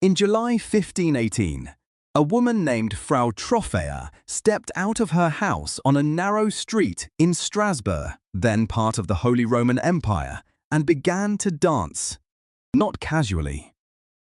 In July 1518, a woman named Frau Troffea stepped out of her house on a narrow street in Strasbourg, then part of the Holy Roman Empire, and began to dance. Not casually,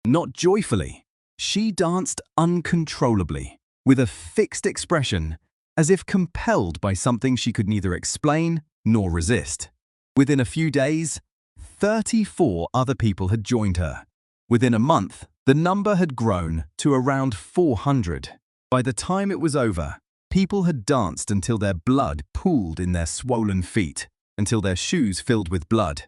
not joyfully. She danced uncontrollably, with a fixed expression, as if compelled by something she could neither explain nor resist. Within a few days, 34 other people had joined her. Within a month, the number had grown to around 400. By the time it was over, people had danced until their blood pooled in their swollen feet, until their shoes filled with blood,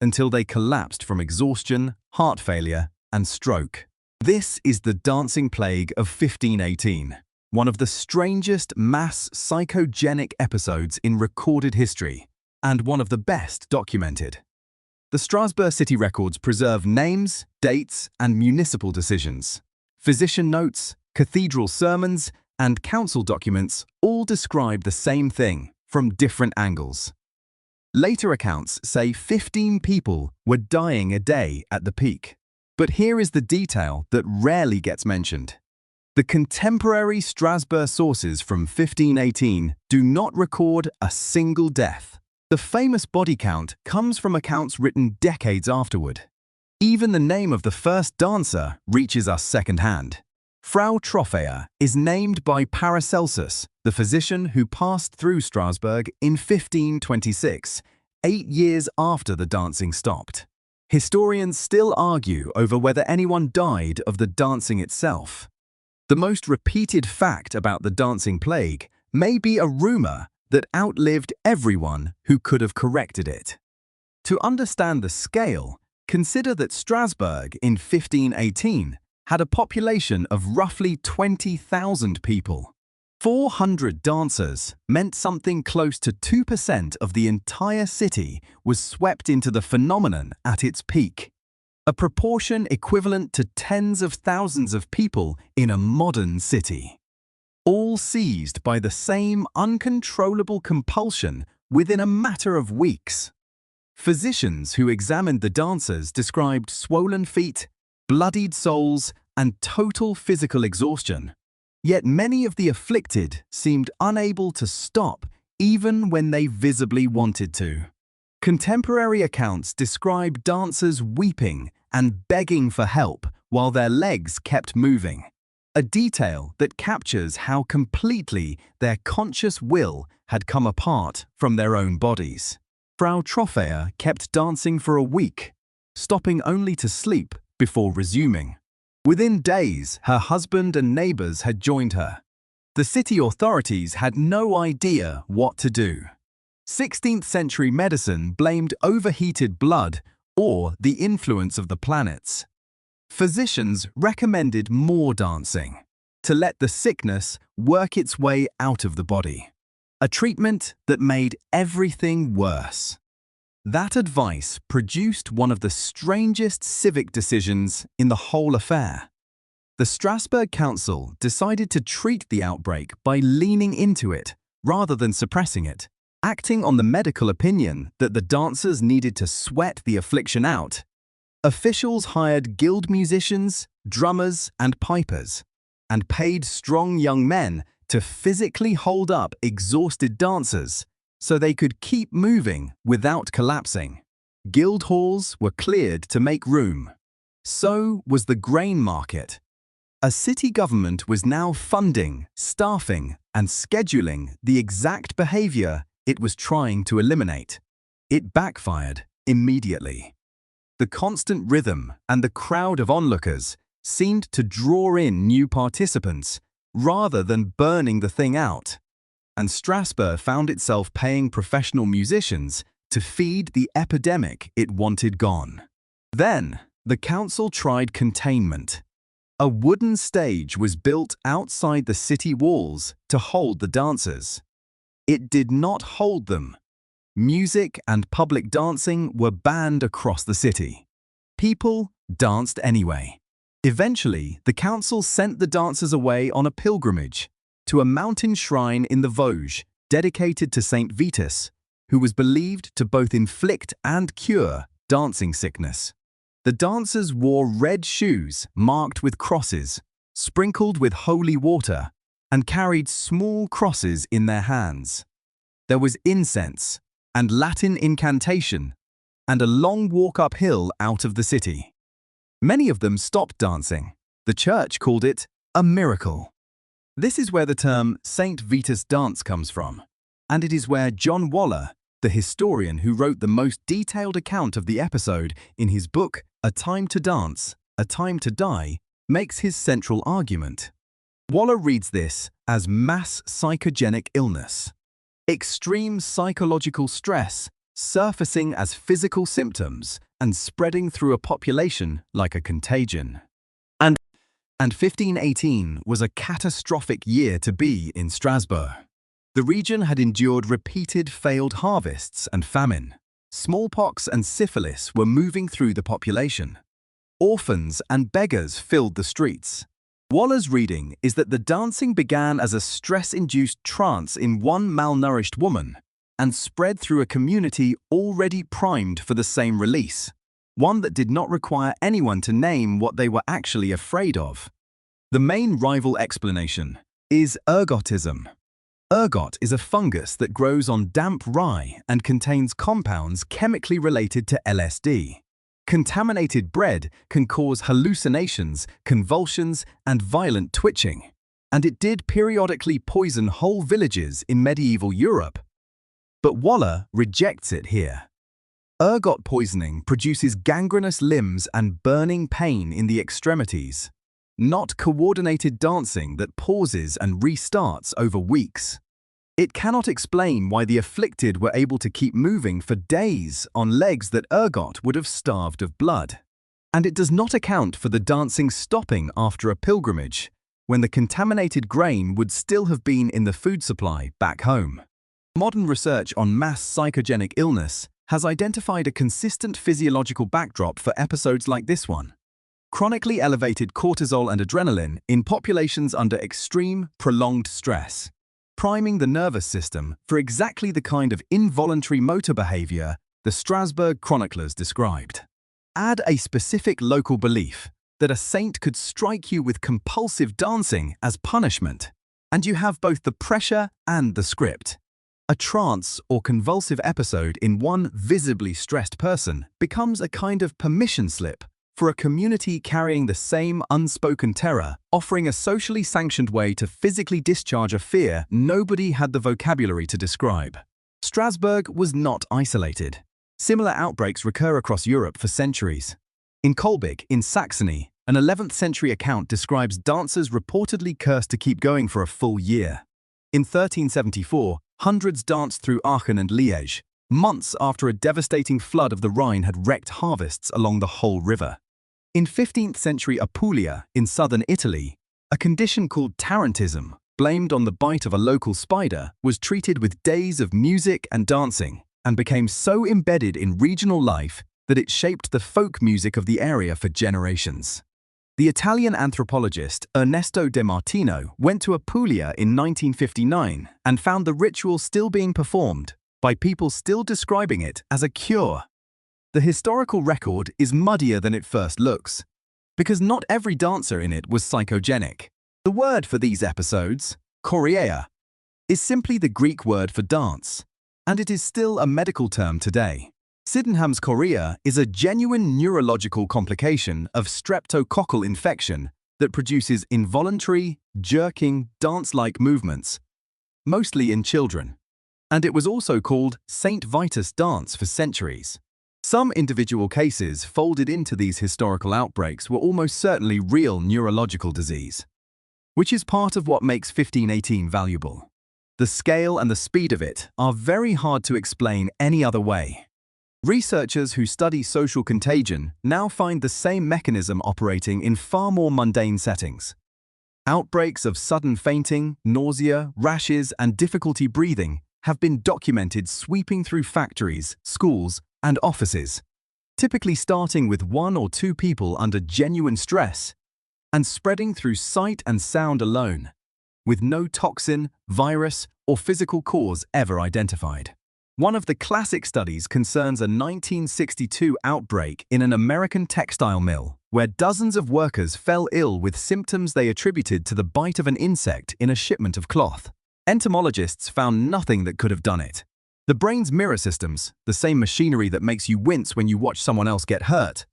until they collapsed from exhaustion, heart failure, and stroke. This is the dancing plague of 1518, one of the strangest mass psychogenic episodes in recorded history, and one of the best documented. The Strasbourg city records preserve names, dates, and municipal decisions. Physician notes, cathedral sermons, and council documents all describe the same thing from different angles. Later accounts say 15 people were dying a day at the peak. But here is the detail that rarely gets mentioned. The contemporary Strasbourg sources from 1518 do not record a single death. The famous body count comes from accounts written decades afterward. Even the name of the first dancer reaches us secondhand. Frau Troffea is named by Paracelsus, the physician who passed through Strasbourg in 1526, 8 years after the dancing stopped. Historians still argue over whether anyone died of the dancing itself. The most repeated fact about the dancing plague may be a rumor that outlived everyone who could have corrected it. To understand the scale, consider that Strasbourg in 1518 had a population of roughly 20,000 people. 400 dancers meant something close to 2% of the entire city was swept into the phenomenon at its peak, a proportion equivalent to tens of thousands of people in a modern city, all seized by the same uncontrollable compulsion within a matter of weeks. Physicians who examined the dancers described swollen feet, bloodied souls, and total physical exhaustion. Yet many of the afflicted seemed unable to stop even when they visibly wanted to. Contemporary accounts describe dancers weeping and begging for help while their legs kept moving, a detail that captures how completely their conscious will had come apart from their own bodies. Frau Troffea kept dancing for a week, stopping only to sleep before resuming. Within days, her husband and neighbors had joined her. The city authorities had no idea what to do. 16th century medicine blamed overheated blood or the influence of the planets. Physicians recommended more dancing, to let the sickness work its way out of the body. A treatment that made everything worse. That advice produced one of the strangest civic decisions in the whole affair. The Strasbourg Council decided to treat the outbreak by leaning into it rather than suppressing it, acting on the medical opinion that the dancers needed to sweat the affliction out. Officials hired guild musicians, drummers, and pipers, and paid strong young men to physically hold up exhausted dancers so they could keep moving without collapsing. Guild halls were cleared to make room. So was the grain market. A city government was now funding, staffing, and scheduling the exact behavior it was trying to eliminate. It backfired immediately. The constant rhythm and the crowd of onlookers seemed to draw in new participants rather than burning the thing out. And Strasbourg found itself paying professional musicians to feed the epidemic it wanted gone. Then, the council tried containment. A wooden stage was built outside the city walls to hold the dancers. It did not hold them. Music and public dancing were banned across the city. People danced anyway. Eventually, the council sent the dancers away on a pilgrimage to a mountain shrine in the Vosges dedicated to Saint Vitus, who was believed to both inflict and cure dancing sickness. The dancers wore red shoes marked with crosses, sprinkled with holy water, and carried small crosses in their hands. There was incense and Latin incantation, and a long walk uphill out of the city. Many of them stopped dancing. The church called it a miracle. This is where the term Saint Vitus dance comes from, and it is where John Waller, the historian who wrote the most detailed account of the episode in his book A Time to Dance, A Time to Die, makes his central argument. Waller reads this as mass psychogenic illness, extreme psychological stress surfacing as physical symptoms and spreading through a population like a contagion. And 1518 was a catastrophic year to be in Strasbourg. The region had endured repeated failed harvests and famine. Smallpox and syphilis were moving through the population. Orphans and beggars filled the streets. Waller's reading is that the dancing began as a stress-induced trance in one malnourished woman and spread through a community already primed for the same release, one that did not require anyone to name what they were actually afraid of. The main rival explanation is ergotism. Ergot is a fungus that grows on damp rye and contains compounds chemically related to LSD. Contaminated bread can cause hallucinations, convulsions, and violent twitching, and it did periodically poison whole villages in medieval Europe. But Waller rejects it here. Ergot poisoning produces gangrenous limbs and burning pain in the extremities, not coordinated dancing that pauses and restarts over weeks. It cannot explain why the afflicted were able to keep moving for days on legs that ergot would have starved of blood. And it does not account for the dancing stopping after a pilgrimage, when the contaminated grain would still have been in the food supply back home. Modern research on mass psychogenic illness has identified a consistent physiological backdrop for episodes like this one. Chronically elevated cortisol and adrenaline in populations under extreme, prolonged stress, priming the nervous system for exactly the kind of involuntary motor behavior the Strasbourg chroniclers described. Add a specific local belief that a saint could strike you with compulsive dancing as punishment, and you have both the pressure and the script. A trance or convulsive episode in one visibly stressed person becomes a kind of permission slip for a community carrying the same unspoken terror, offering a socially sanctioned way to physically discharge a fear nobody had the vocabulary to describe. Strasbourg was not isolated. Similar outbreaks recur across Europe for centuries. In Kolbig, in Saxony, an 11th century account describes dancers reportedly cursed to keep going for a full year. In 1374, hundreds danced through Aachen and Liège, months after a devastating flood of the Rhine had wrecked harvests along the whole river. In 15th century Apulia, in southern Italy, a condition called tarantism, blamed on the bite of a local spider, was treated with days of music and dancing, and became so embedded in regional life that it shaped the folk music of the area for generations. The Italian anthropologist Ernesto De Martino went to Apulia in 1959 and found the ritual still being performed, by people still describing it as a cure. The historical record is muddier than it first looks, because not every dancer in it was psychogenic. The word for these episodes, chorea, is simply the Greek word for dance, and it is still a medical term today. Sydenham's chorea is a genuine neurological complication of streptococcal infection that produces involuntary, jerking, dance-like movements, mostly in children. And it was also called Saint Vitus dance for centuries. Some individual cases folded into these historical outbreaks were almost certainly real neurological disease, which is part of what makes 1518 valuable. The scale and the speed of it are very hard to explain any other way. Researchers who study social contagion now find the same mechanism operating in far more mundane settings. Outbreaks of sudden fainting, nausea, rashes, and difficulty breathing have been documented sweeping through factories, schools, and offices, typically starting with one or two people under genuine stress and spreading through sight and sound alone, with no toxin, virus, or physical cause ever identified. One of the classic studies concerns a 1962 outbreak in an American textile mill, where dozens of workers fell ill with symptoms they attributed to the bite of an insect in a shipment of cloth. Entomologists found nothing that could have done it. The brain's mirror systems, the same machinery that makes you wince when you watch someone else get hurt,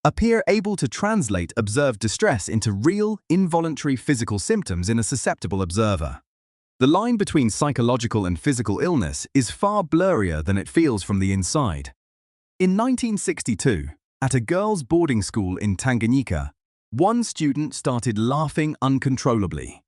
appear able to translate observed distress into real, involuntary physical symptoms in a susceptible observer. The line between psychological and physical illness is far blurrier than it feels from the inside. In 1962, at a girls' boarding school in Tanganyika, one student started laughing uncontrollably.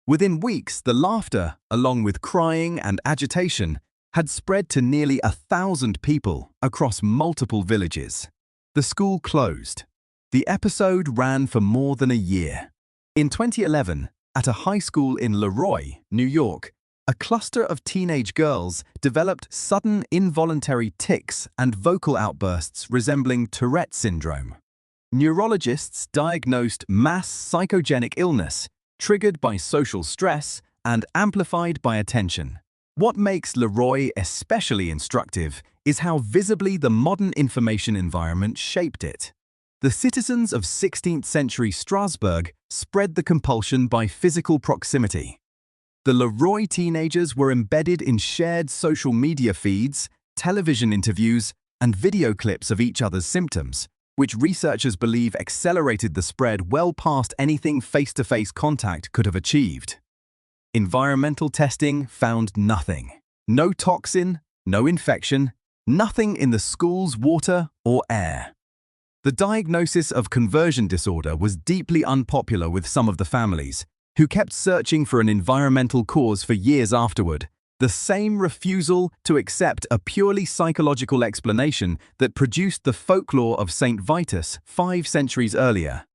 Within weeks, the laughter, along with crying and agitation, had spread to nearly 1,000 people across multiple villages. The school closed. The episode ran for more than a year. In 2011, at a high school in Leroy, New York, a cluster of teenage girls developed sudden involuntary tics and vocal outbursts resembling Tourette syndrome. Neurologists diagnosed mass psychogenic illness, triggered by social stress and amplified by attention. What makes Leroy especially instructive is how visibly the modern information environment shaped it. The citizens of 16th century Strasbourg spread the compulsion by physical proximity. The Leroy teenagers were embedded in shared social media feeds, television interviews, and video clips of each other's symptoms, which researchers believe accelerated the spread well past anything face-to-face contact could have achieved. Environmental testing found nothing. No toxin, no infection, nothing in the school's water or air. The diagnosis of conversion disorder was deeply unpopular with some of the families, who kept searching for an environmental cause for years afterward. The same refusal to accept a purely psychological explanation that produced the folklore of Saint Vitus 5 centuries earlier.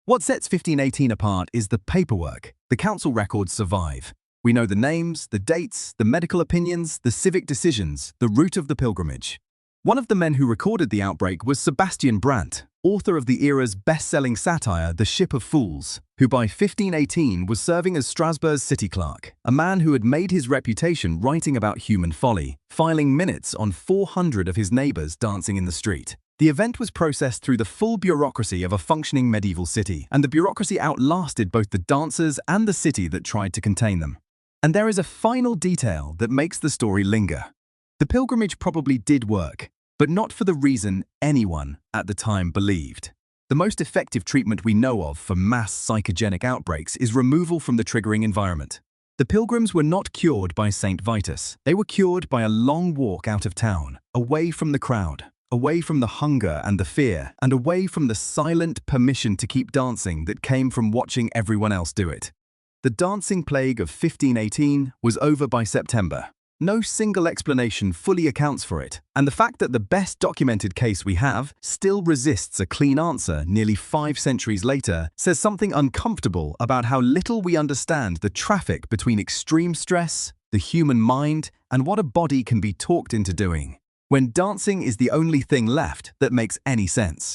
What sets 1518 apart is the paperwork. The council records survive. We know the names, the dates, the medical opinions, the civic decisions, the route of the pilgrimage. One of the men who recorded the outbreak was Sebastian Brandt, author of the era's best-selling satire The Ship of Fools, who by 1518 was serving as Strasbourg's city clerk, a man who had made his reputation writing about human folly, filing minutes on 400 of his neighbors dancing in the street. The event was processed through the full bureaucracy of a functioning medieval city, and the bureaucracy outlasted both the dancers and the city that tried to contain them. And there is a final detail that makes the story linger. The pilgrimage probably did work, but not for the reason anyone at the time believed. The most effective treatment we know of for mass psychogenic outbreaks is removal from the triggering environment. The pilgrims were not cured by Saint Vitus. They were cured by a long walk out of town, away from the crowd, away from the hunger and the fear, and away from the silent permission to keep dancing that came from watching everyone else do it. The dancing plague of 1518 was over by September. No single explanation fully accounts for it, and the fact that the best documented case we have still resists a clean answer nearly 5 centuries later says something uncomfortable about how little we understand the traffic between extreme stress, the human mind, and what a body can be talked into doing, when dancing is the only thing left that makes any sense.